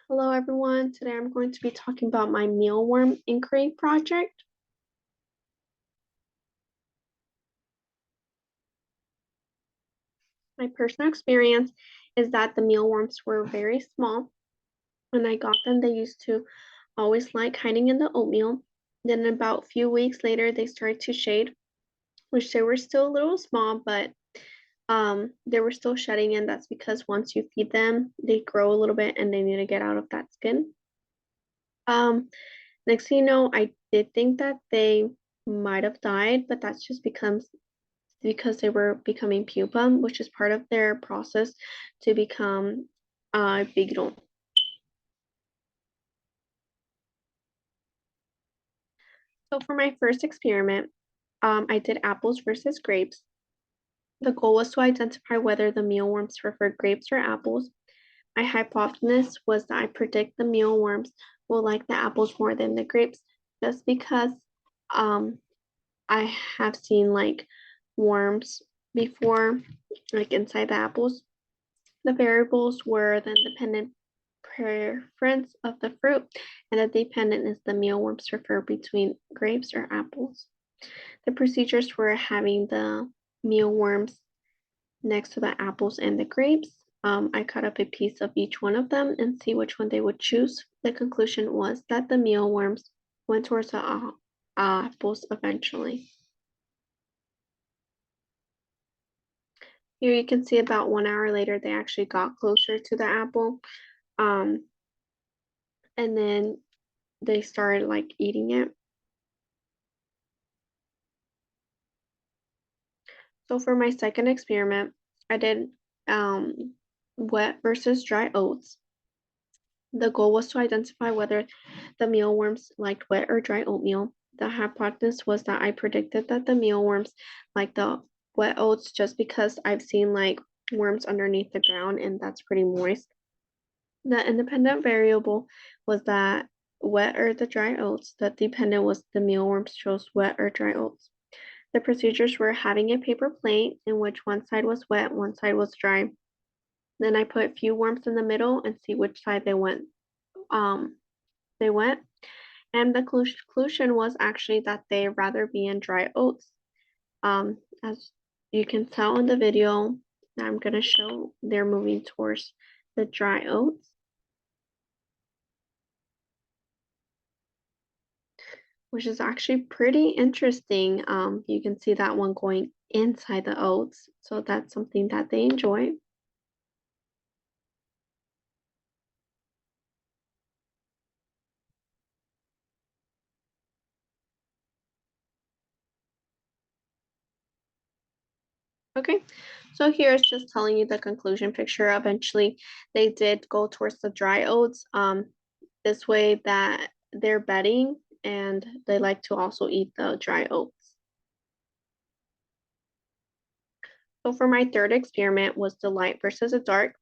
Hello everyone, today I'm going to be talking about my mealworm inquiry project. My personal experience is that the mealworms were very small. When I got them, they used to always like hiding in the oatmeal. Then about a few weeks later, they started to shade, which they were still a little small, but they were still shedding, and that's because once you feed them, they grow a little bit and they need to get out of that skin. Um, Next thing you know, I did think that they might have died, but that's just because they were becoming pupa, which is part of their process to become beetle. So for my first experiment, I did apples versus grapes. The goal was to identify whether the mealworms preferred grapes or apples. My hypothesis was that I predict the mealworms will like the apples more than the grapes, just because um, I have seen like worms before, like inside the apples. The variables were the independent preference of the fruit, and the dependent is the mealworms prefer between grapes or apples. The procedures were having the mealworms next to the apples and the grapes. I cut up a piece of each one of them and see which one they would choose. The conclusion was that the mealworms went towards the apples eventually. Here you can see about 1 hour later, they actually got closer to the apple. Um, and then they started like eating it. So for my second experiment, I did wet versus dry oats. The goal was to identify whether the mealworms liked wet or dry oatmeal. The hypothesis was that I predicted that the mealworms like the wet oats just because I've seen like worms underneath the ground and that's pretty moist. The independent variable was that wet or the dry oats. The dependent was the mealworms chose wet or dry oats. The procedures were having a paper plate in which one side was wet, one side was dry. Then I put a few worms in the middle and see which side they went. Um, they went, and the conclusion was actually that they rather be in dry oats. As you can tell in the video, I'm gonna show they're moving towards the dry oats, which is actually pretty interesting. You can see that one going inside the oats, so that's something that they enjoy. Okay, so here it's just telling you the conclusion picture. Eventually, they did go towards the dry oats. This way that they're bedding and they like to also eat the dry oats. So for my third experiment was the light versus the dark.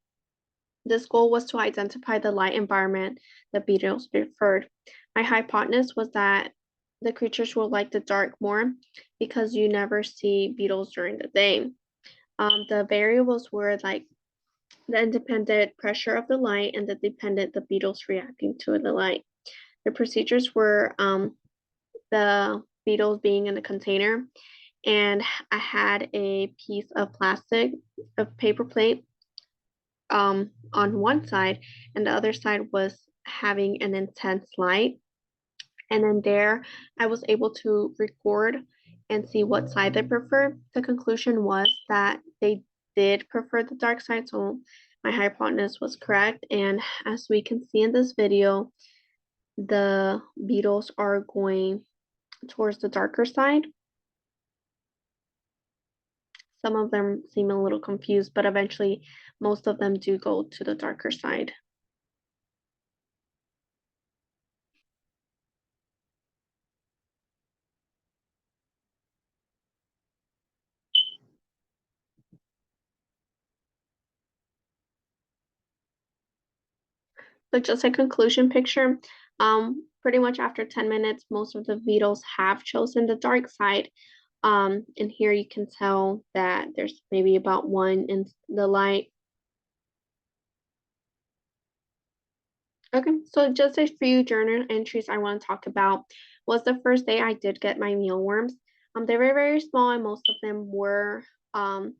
This goal was to identify the light environment the beetles preferred. My hypothesis was that the creatures will like the dark more because you never see beetles during the day. The variables were like the independent pressure of the light and the dependent the beetles reacting to the light. The procedures were the beetles being in a container, and I had a piece of plastic, of paper plate on one side, and the other side was having an intense light. And then there, I was able to record and see what side they prefer. The conclusion was that they did prefer the dark side, so my hypothesis was correct. And as we can see in this video, the beetles are going towards the darker side. Some of them seem a little confused, but eventually most of them do go to the darker side. So just a conclusion picture. Pretty much after 10 minutes, most of the beetles have chosen the dark side. And here you can tell that there's maybe about one in the light. Okay, so just a few journal entries I want to talk about was the first day I did get my mealworms. They were very small and most of them were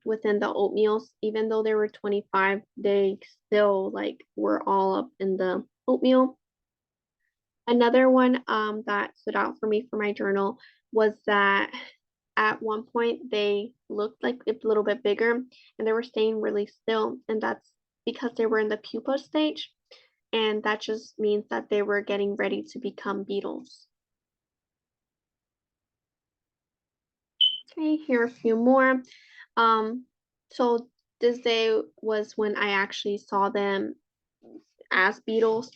within the oatmeals. Even though there were 25, they still like were all up in the oatmeal. Another one that stood out for me for my journal was that at one point they looked like a little bit bigger and they were staying really still, and that's because they were in the pupa stage, and that just means that they were getting ready to become beetles. Okay, here are a few more. Um, so this day was when I actually saw them as beetles.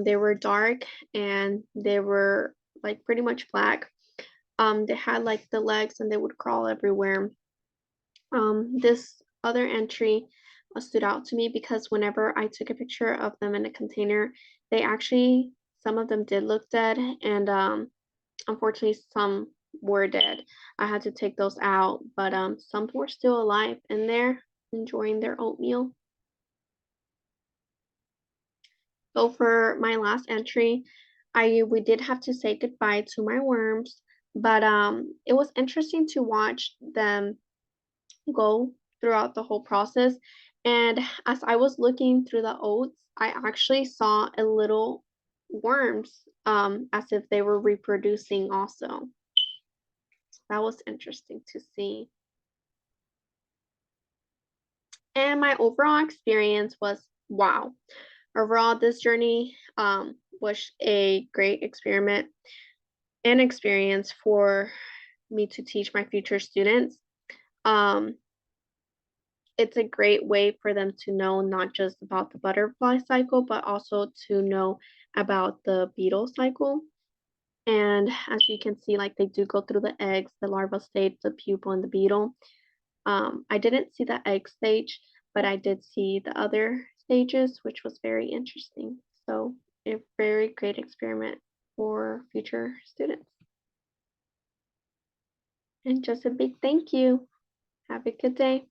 They were dark and they were like pretty much black. They had like the legs and they would crawl everywhere. This other entry stood out to me because whenever I took a picture of them in a container, they actually, some of them did look dead, and unfortunately, some were dead. I had to take those out, but some were still alive in there, enjoying their oatmeal. So for my last entry, I we did have to say goodbye to my worms, but it was interesting to watch them go throughout the whole process. And as I was looking through the oats, I actually saw a little worms as if they were reproducing also. That was interesting to see. And my overall experience was wow. Overall, this journey was a great experiment and experience for me to teach my future students. Um, it's a great way for them to know not just about the butterfly cycle, but also to know about the beetle cycle. And as you can see, like they do go through the eggs, the larva stage, the pupa, and the beetle. I didn't see the egg stage, but I did see the other stages, which was very interesting. So, a very great experiment for future students. And just a big thank you. Have a good day.